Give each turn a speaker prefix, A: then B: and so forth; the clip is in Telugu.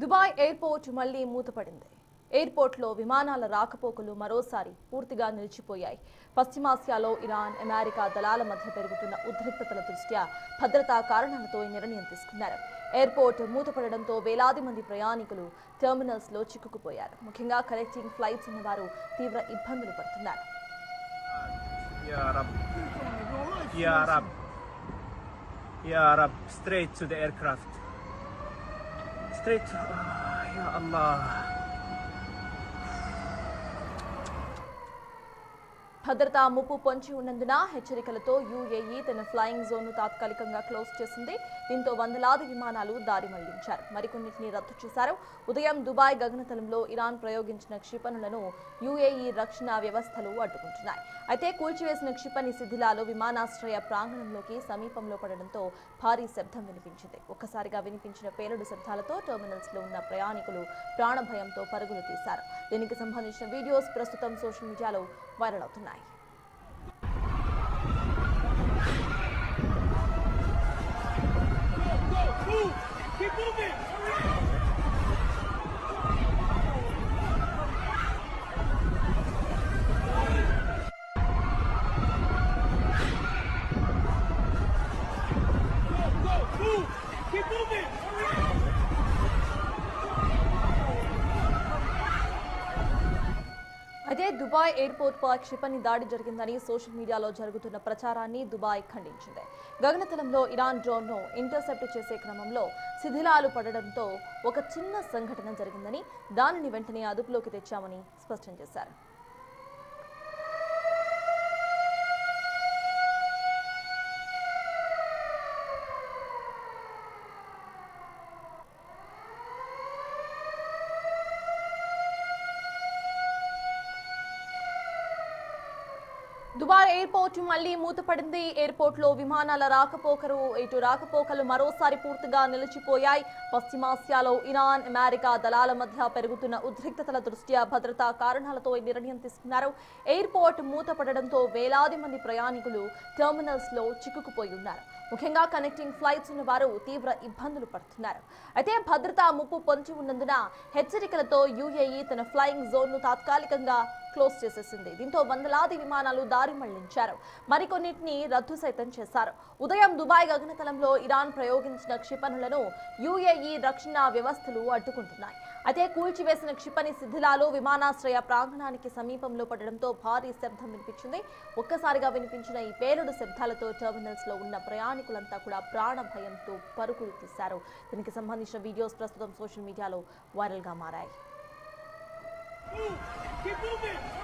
A: దుబాయ్ ఎయిర్పోర్ట్ మళ్లీ మూతపడింది. ఎయిర్పోర్ట్లో విమానాల రాకపోకలు మరోసారి పూర్తిగా నిలిచిపోయాయి. పశ్చిమాసియాలో ఇరాన్, అమెరికా దళాల మధ్య పెరుగుతున్న ఉద్రిక్తతల దృష్ట్యా భద్రతా కారణాలతో ఈ నిర్ణయం తీసుకున్నారు. ఎయిర్పోర్ట్ మూతపడడంతో వేలాది మంది ప్రయాణికులు టెర్మినల్స్ లో చిక్కుకుపోయారు. ముఖ్యంగా కనెక్టింగ్ ఫ్లైట్స్ ఉన్నవారు తీవ్ర ఇబ్బందులు పడుతున్నారు.
B: Ya Rab, straight to the aircraft. Straight to... Ya Allah.
A: భద్రతా ముప్పు పొంచి ఉన్నందున హెచ్చరికలతో యుఏఈ తన ఫ్లయింగ్ జోన్ను తాత్కాలికంగా క్లోజ్ చేసింది. దీంతో వందలాది విమానాలు దారి మళ్లించారు, మరికొన్నింటిని రద్దు చేశారు. ఉదయం దుబాయ్ గగనతలంలో ఇరాన్ ప్రయోగించిన క్షిపణులను యుఏఈ రక్షణ వ్యవస్థలు అడ్డుకుంటున్నాయి. అయితే కూల్చివేసిన క్షిపణి శిథిలాలు విమానాశ్రయ ప్రాంగణంలోకి సమీపంలో పడడంతో భారీ శబ్దం వినిపించింది. ఒక్కసారిగా వినిపించిన పేలుడు శబ్దాలతో టెర్మినల్స్ లో ఉన్న ప్రయాణికులు ప్రాణభయంతో పరుగులు తీశారు. దీనికి సంబంధించిన వీడియోస్ ప్రస్తుతం సోషల్ మీడియాలో వైరల్ అవుతున్నాయి. అయితే దుబాయ్ ఎయిర్పోర్ట్ పై క్షిపణి దాడి జరిగిందని సోషల్ మీడియాలో జరుగుతున్న ప్రచారాన్ని దుబాయ్ ఖండించింది. గగనతలంలో ఇరాన్ డ్రోన్ ను ఇంటర్సెప్ట్ చేసే క్రమంలో శిథిలాలు పడడంతో ఒక చిన్న సంఘటన జరిగిందని, దానిని వెంటనే అదుపులోకి తెచ్చామని స్పష్టం చేశారు. దుబాయ్ ఎయిర్పోర్ట్ మళ్లీ మూతపడింది. ఎయిర్పోర్ట్ లో విమానాల రాకపోకలు మరోసారి పూర్తిగా నిలిచిపోయాయి. పశ్చిమాసియాలో ఇరాన్, అమెరికా దళాల మధ్య పెరుగుతున్న ఉద్రిక్తతల దృష్ట్యా భద్రతా కారణాలతో ఈ నిర్ణయం తీసుకున్నారు. ఎయిర్పోర్ట్ మూతపడడంతో వేలాది మంది ప్రయాణికులు టెర్మినల్స్ లో చిక్కుకుపోయి ఉన్నారు. ముఖ్యంగా కనెక్టింగ్ ఫ్లైట్స్ ఉన్న వారు తీవ్ర ఇబ్బందులు పడుతున్నారు. అయితే భద్రతా ముప్పు పొంచి ఉన్నందున హెచ్చరికలతో యుఏఈ తన ఫ్లయింగ్ జోన్ ను తాత్కాలికంగా క్లోజ్ చేసేసింది. దీంతో వందలాది విమానాలు దారి మళ్లించారు, మరికొన్నింటిని రద్దు సైతం చేశారు. ఉదయం దుబాయ్ గగనతలంలో ఇరాన్ ప్రయోగించిన క్షిపణులను యుఏఈ రక్షణ వ్యవస్థలు అడ్డుకుంటున్నాయి. అయితే కూల్చివేసిన క్షిపణి శిథిలాలు విమానాశ్రయ ప్రాంగణానికి సమీపంలో పడడంతో భారీ శబ్దం వినిపించింది. ఒక్కసారిగా వినిపించిన ఈ పేలుడు శబ్దాలతో టెర్మినల్స్ లో ఉన్న ప్రయాణికులంతా కూడా ప్రాణ భయంతో పరుగులు తీశారు. దీనికి సంబంధించిన వీడియోస్ ప్రస్తుతం సోషల్ మీడియాలో వైరల్ గా మారాయి.
C: Keep moving!